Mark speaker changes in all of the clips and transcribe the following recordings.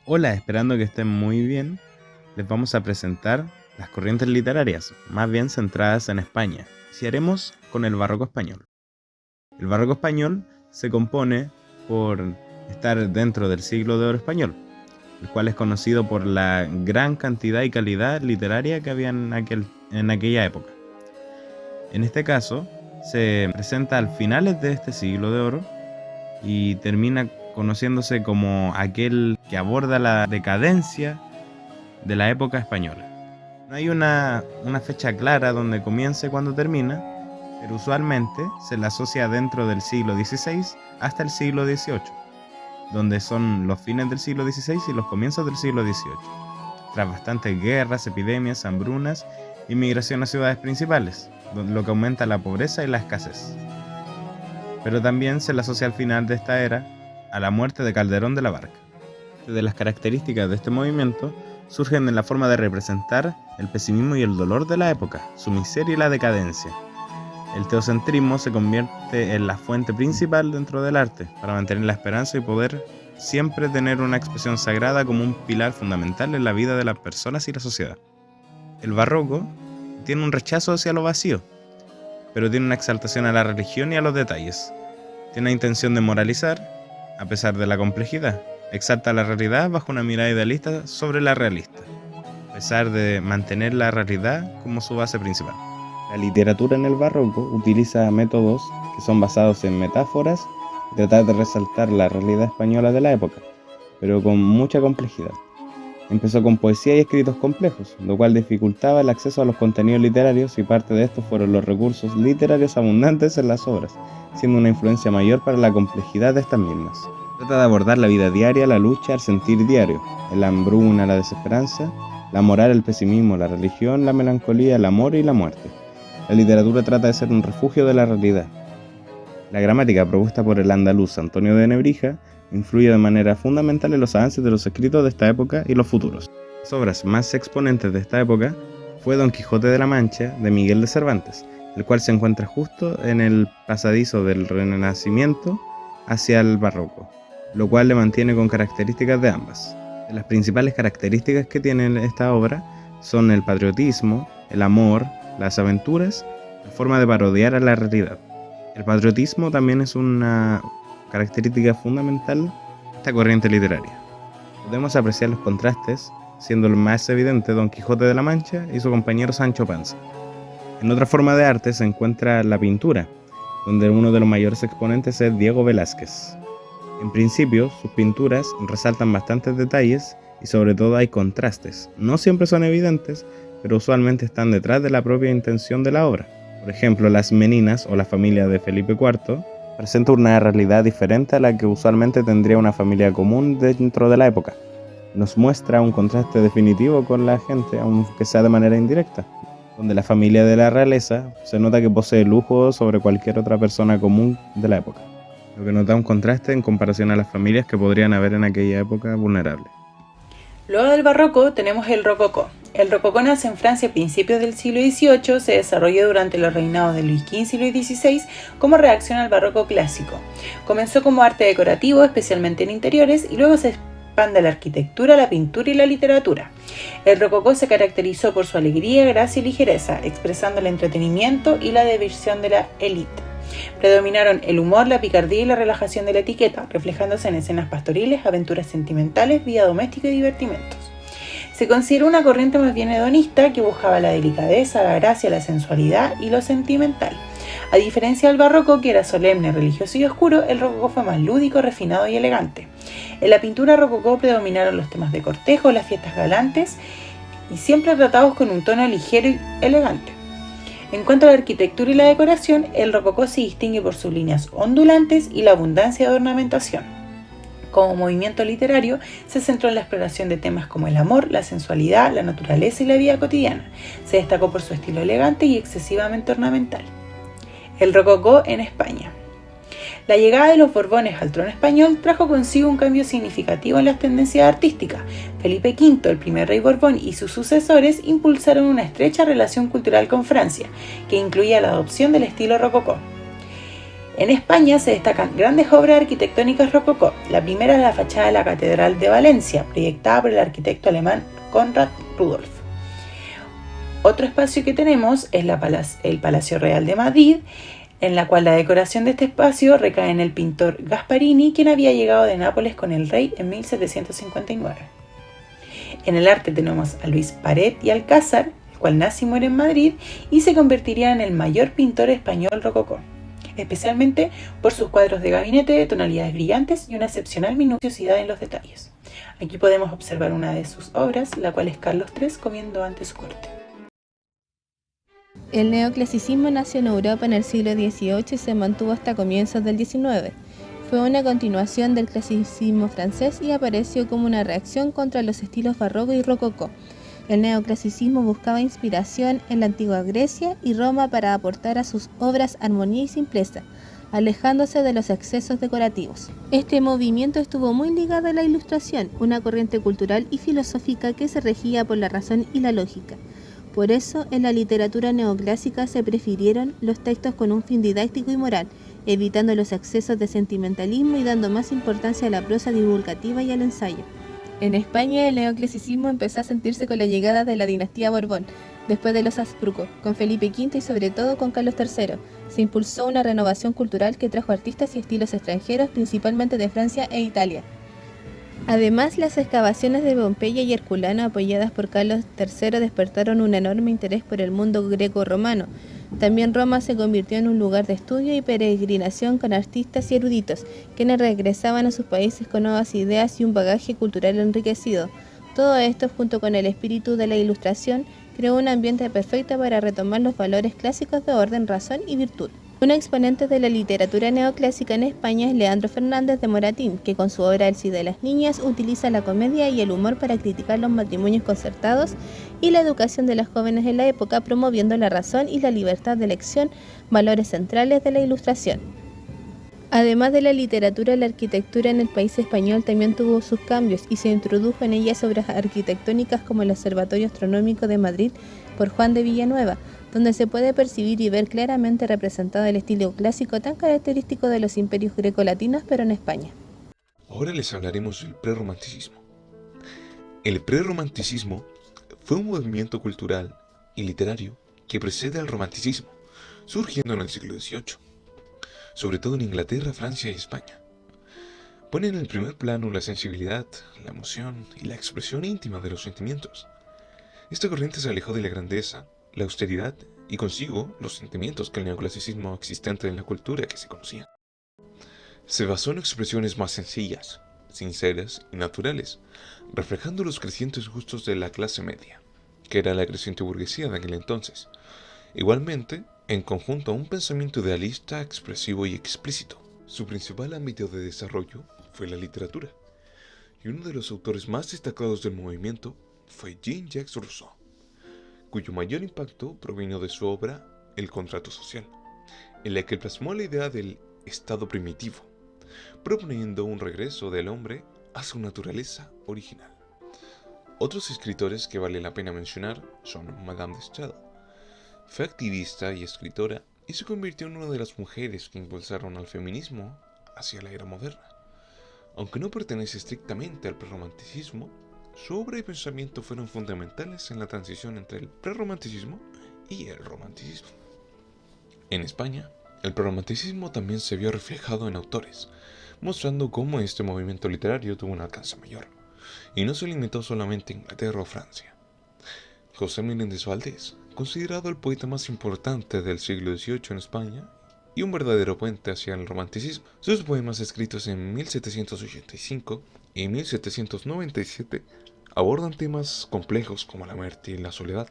Speaker 1: Hola, esperando que estén muy bien, les vamos a presentar las corrientes literarias, más bien centradas en España. Iniciaremos con el barroco español. El barroco español se compone por estar dentro del siglo de oro español, el cual es conocido por la gran cantidad y calidad literaria que había en aquella época. En este caso, se presenta al finales de este siglo de oro y termina conociéndose como aquel que aborda la decadencia de la época española. No hay una fecha clara donde comience y cuando termina, pero usualmente se la asocia dentro del siglo XVI hasta el siglo XVIII, donde son los fines del siglo XVI y los comienzos del siglo XVIII, tras bastantes guerras, epidemias, hambrunas y migración a ciudades principales, lo que aumenta la pobreza y la escasez. Pero también se le asocia al final de esta era a la muerte de Calderón de la Barca. De las características de este movimiento surgen en la forma de representar el pesimismo y el dolor de la época, su miseria y la decadencia. El teocentrismo se convierte en la fuente principal dentro del arte, para mantener la esperanza y poder siempre tener una expresión sagrada como un pilar fundamental en la vida de las personas y la sociedad. El barroco tiene un rechazo hacia lo vacío, pero tiene una exaltación a la religión y a los detalles. Tiene la intención de moralizar, a pesar de la complejidad. Exalta la realidad bajo una mirada idealista sobre la realista, a pesar de mantener la realidad como su base principal. La literatura en el barroco utiliza métodos que son basados en metáforas y tratar de resaltar la realidad española de la época, pero con mucha complejidad. Empezó con poesía y escritos complejos, lo cual dificultaba el acceso a los contenidos literarios y parte de esto fueron los recursos literarios abundantes en las obras, siendo una influencia mayor para la complejidad de estas mismas. Trata de abordar la vida diaria, la lucha, el sentir diario, la hambruna, la desesperanza, la moral, el pesimismo, la religión, la melancolía, el amor y la muerte. La literatura trata de ser un refugio de la realidad. La gramática propuesta por el andaluz Antonio de Nebrija influye de manera fundamental en los avances de los escritos de esta época y los futuros. Las obras más exponentes de esta época fue Don Quijote de la Mancha de Miguel de Cervantes, el cual se encuentra justo en el pasadizo del Renacimiento hacia el Barroco, lo cual le mantiene con características de ambas. Las principales características que tiene esta obra son el patriotismo, el amor, las aventuras, la forma de parodiar a la realidad. El patriotismo también es una característica fundamental de esta corriente literaria. Podemos apreciar los contrastes, siendo el más evidente Don Quijote de la Mancha y su compañero Sancho Panza. En otra forma de arte se encuentra la pintura, donde uno de los mayores exponentes es Diego Velázquez. En principio, sus pinturas resaltan bastantes detalles y sobre todo hay contrastes. No siempre son evidentes, pero usualmente están detrás de la propia intención de la obra. Por ejemplo, Las Meninas o la familia de Felipe IV presenta una realidad diferente a la que usualmente tendría una familia común dentro de la época. Nos muestra un contraste definitivo con la gente, aunque sea de manera indirecta, donde la familia de la realeza se nota que posee lujo sobre cualquier otra persona común de la época, lo que nos da un contraste en comparación a las familias que podrían haber en aquella época vulnerables.
Speaker 2: Luego del barroco tenemos el rococó. El rococó nace en Francia a principios del siglo XVIII, se desarrolló durante los reinados de Luis XV y Luis XVI como reacción al barroco clásico. Comenzó como arte decorativo, especialmente en interiores, y luego se expande a la arquitectura, la pintura y la literatura. El rococó se caracterizó por su alegría, gracia y ligereza, expresando el entretenimiento y la diversión de la élite. Predominaron el humor, la picardía y la relajación de la etiqueta, reflejándose en escenas pastoriles, aventuras sentimentales, vida doméstica y divertimentos. Se considera una corriente más bien hedonista que buscaba la delicadeza, la gracia, la sensualidad y lo sentimental. A diferencia del barroco, que era solemne, religioso y oscuro, el rococó fue más lúdico, refinado y elegante. En la pintura rococó predominaron los temas de cortejo, las fiestas galantes y siempre tratados con un tono ligero y elegante. En cuanto a la arquitectura y la decoración, el rococó se distingue por sus líneas ondulantes y la abundancia de ornamentación. Como movimiento literario, se centró en la exploración de temas como el amor, la sensualidad, la naturaleza y la vida cotidiana. Se destacó por su estilo elegante y excesivamente ornamental. El rococó en España. La llegada de los Borbones al trono español trajo consigo un cambio significativo en las tendencias artísticas. Felipe V, el primer rey Borbón, y sus sucesores impulsaron una estrecha relación cultural con Francia, que incluía la adopción del estilo rococó. En España se destacan grandes obras arquitectónicas rococó. La primera es la fachada de la Catedral de Valencia, proyectada por el arquitecto alemán Konrad Rudolf. Otro espacio que tenemos es el Palacio Real de Madrid, en la cual la decoración de este espacio recae en el pintor Gasparini, quien había llegado de Nápoles con el rey en 1759. En el arte tenemos a Luis Paret y Alcázar, el cual nace y muere en Madrid y se convertiría en el mayor pintor español rococó, especialmente por sus cuadros de gabinete de tonalidades brillantes y una excepcional minuciosidad en los detalles. Aquí podemos observar una de sus obras, la cual es Carlos III comiendo ante su corte.
Speaker 3: El neoclasicismo nació en Europa en el siglo XVIII y se mantuvo hasta comienzos del XIX. Fue una continuación del clasicismo francés y apareció como una reacción contra los estilos barroco y rococó. El neoclasicismo buscaba inspiración en la antigua Grecia y Roma para aportar a sus obras armonía y simpleza, alejándose de los excesos decorativos. Este movimiento estuvo muy ligado a la Ilustración, una corriente cultural y filosófica que se regía por la razón y la lógica. Por eso, en la literatura neoclásica se prefirieron los textos con un fin didáctico y moral, evitando los excesos de sentimentalismo y dando más importancia a la prosa divulgativa y al ensayo. En España, el neoclasicismo empezó a sentirse con la llegada de la dinastía Borbón, después de los Habsburgo, con Felipe V y sobre todo con Carlos III. Se impulsó una renovación cultural que trajo artistas y estilos extranjeros, principalmente de Francia e Italia. Además, las excavaciones de Pompeya y Herculano, apoyadas por Carlos III, despertaron un enorme interés por el mundo greco-romano. También Roma se convirtió en un lugar de estudio y peregrinación con artistas y eruditos, quienes regresaban a sus países con nuevas ideas y un bagaje cultural enriquecido. Todo esto, junto con el espíritu de la Ilustración, creó un ambiente perfecto para retomar los valores clásicos de orden, razón y virtud. Un exponente de la literatura neoclásica en España es Leandro Fernández de Moratín, que con su obra El Cid de las Niñas utiliza la comedia y el humor para criticar los matrimonios concertados y la educación de las jóvenes en la época, promoviendo la razón y la libertad de elección, valores centrales de la Ilustración. Además de la literatura, la arquitectura en el país español también tuvo sus cambios y se introdujo en ellas obras arquitectónicas como el Observatorio Astronómico de Madrid por Juan de Villanueva, donde se puede percibir y ver claramente representado el estilo clásico tan característico de los imperios grecolatinos, pero en España.
Speaker 4: Ahora les hablaremos del prerromanticismo. El prerromanticismo fue un movimiento cultural y literario que precede al romanticismo, surgiendo en el siglo XVIII, sobre todo en Inglaterra, Francia y España. Pone en el primer plano la sensibilidad, la emoción y la expresión íntima de los sentimientos. Esta corriente se alejó de la grandeza, la austeridad y consigo los sentimientos que el neoclasicismo existente en la cultura que se conocía. Se basó en expresiones más sencillas, sinceras y naturales, reflejando los crecientes gustos de la clase media, que era la creciente burguesía de aquel entonces. Igualmente, en conjunto a un pensamiento idealista, expresivo y explícito. Su principal ámbito de desarrollo fue la literatura, y uno de los autores más destacados del movimiento fue Jean-Jacques Rousseau, cuyo mayor impacto provino de su obra El contrato social, en la que plasmó la idea del estado primitivo, proponiendo un regreso del hombre a su naturaleza original. Otros escritores que vale la pena mencionar son Madame de Staël. Fue activista y escritora y se convirtió en una de las mujeres que impulsaron al feminismo hacia la era moderna. Aunque no pertenece estrictamente al prerromanticismo, su obra y pensamiento fueron fundamentales en la transición entre el prerromanticismo y el romanticismo. En España, el prerromanticismo también se vio reflejado en autores, mostrando cómo este movimiento literario tuvo un alcance mayor, y no se limitó solamente a Inglaterra o Francia. José Menéndez Valdés, considerado el poeta más importante del siglo XVIII en España y un verdadero puente hacia el romanticismo. Sus poemas escritos en 1785 y 1797 abordan temas complejos como la muerte y la soledad,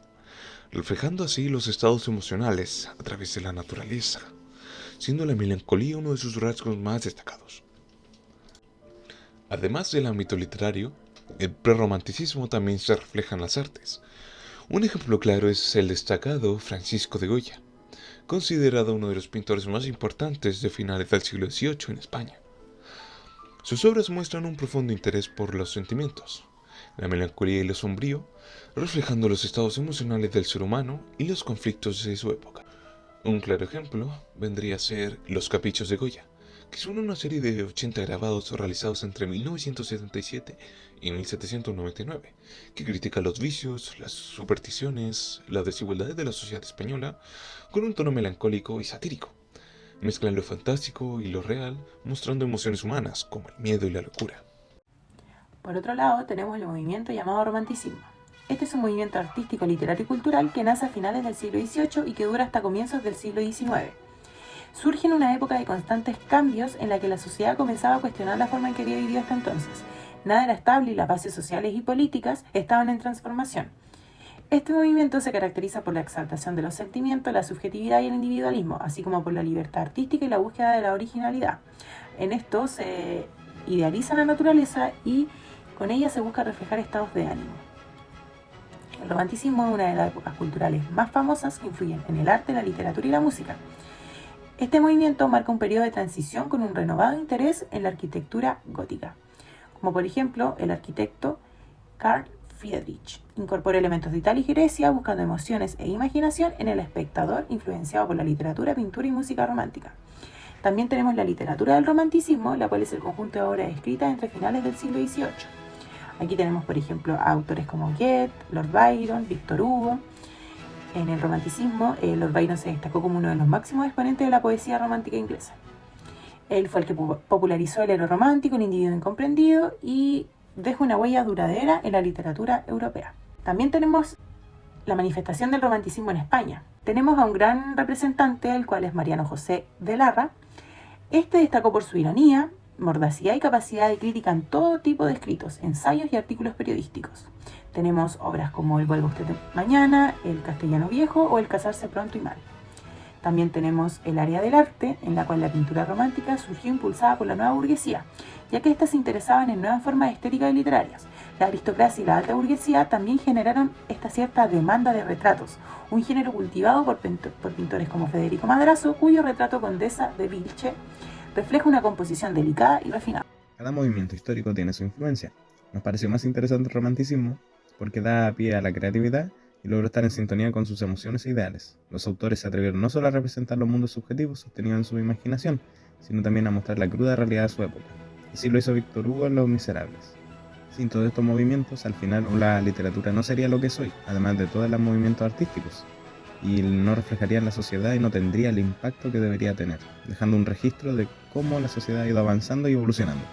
Speaker 4: reflejando así los estados emocionales a través de la naturaleza, siendo la melancolía uno de sus rasgos más destacados. Además del ámbito literario, el prerromanticismo también se refleja en las artes. Un ejemplo claro es el destacado Francisco de Goya, considerado uno de los pintores más importantes de finales del siglo XVIII en España. Sus obras muestran un profundo interés por los sentimientos, la melancolía y lo sombrío, reflejando los estados emocionales del ser humano y los conflictos de su época. Un claro ejemplo vendría a ser Los Caprichos de Goya, que son una serie de 80 grabados realizados entre 1977 y 1799, que critica los vicios, las supersticiones, las desigualdades de la sociedad española, con un tono melancólico y satírico. Mezclan lo fantástico y lo real, mostrando emociones humanas como el miedo y la locura.
Speaker 2: Por otro lado, tenemos el movimiento llamado romanticismo. Este es un movimiento artístico, literario y cultural que nace a finales del siglo XVIII y que dura hasta comienzos del siglo XIX. Surge en una época de constantes cambios en la que la sociedad comenzaba a cuestionar la forma en que había vivido hasta entonces. Nada era estable y las bases sociales y políticas estaban en transformación. Este movimiento se caracteriza por la exaltación de los sentimientos, la subjetividad y el individualismo, así como por la libertad artística y la búsqueda de la originalidad. En esto se idealiza la naturaleza y con ella se busca reflejar estados de ánimo. El romanticismo es una de las épocas culturales más famosas que influyen en el arte, la literatura y la música. Este movimiento marca un periodo de transición con un renovado interés en la arquitectura gótica, como por ejemplo el arquitecto Carl Friedrich incorpora elementos de Italia y Grecia buscando emociones e imaginación en el espectador, influenciado por la literatura, pintura y música romántica. También tenemos la literatura del romanticismo, la cual es el conjunto de obras escritas entre finales del siglo XVIII. Aquí tenemos, por ejemplo, a autores como Goethe, Lord Byron, Victor Hugo. En el romanticismo, Lord Byron se destacó como uno de los máximos exponentes de la poesía romántica inglesa. Él fue el que popularizó el héroe romántico, el individuo incomprendido, y deja una huella duradera en la literatura europea. También tenemos la manifestación del romanticismo en España. Tenemos a un gran representante, el cual es Mariano José de Larra. Este destacó por su ironía, mordacidad y capacidad de crítica en todo tipo de escritos, ensayos y artículos periodísticos. Tenemos obras como El vuelva usted mañana, El castellano viejo o El casarse pronto y mal. También tenemos el área del arte, en la cual la pintura romántica surgió impulsada por la nueva burguesía, ya que éstas se interesaban en nuevas formas estéticas y literarias. La aristocracia y la alta burguesía también generaron esta cierta demanda de retratos, un género cultivado por pintores como Federico Madrazo, cuyo retrato Condesa de Vilche refleja una composición delicada y refinada.
Speaker 1: Cada movimiento histórico tiene su influencia. Nos pareció más interesante el romanticismo porque da pie a la creatividad y logra estar en sintonía con sus emociones e ideales. Los autores se atrevieron no solo a representar los mundos subjetivos sostenidos en su imaginación, sino también a mostrar la cruda realidad de su época. Así lo hizo Víctor Hugo en Los Miserables. Sin todos estos movimientos, al final la literatura no sería lo que es hoy, además de todos los movimientos artísticos, y no reflejaría en la sociedad y no tendría el impacto que debería tener, dejando un registro de cómo la sociedad ha ido avanzando y evolucionando.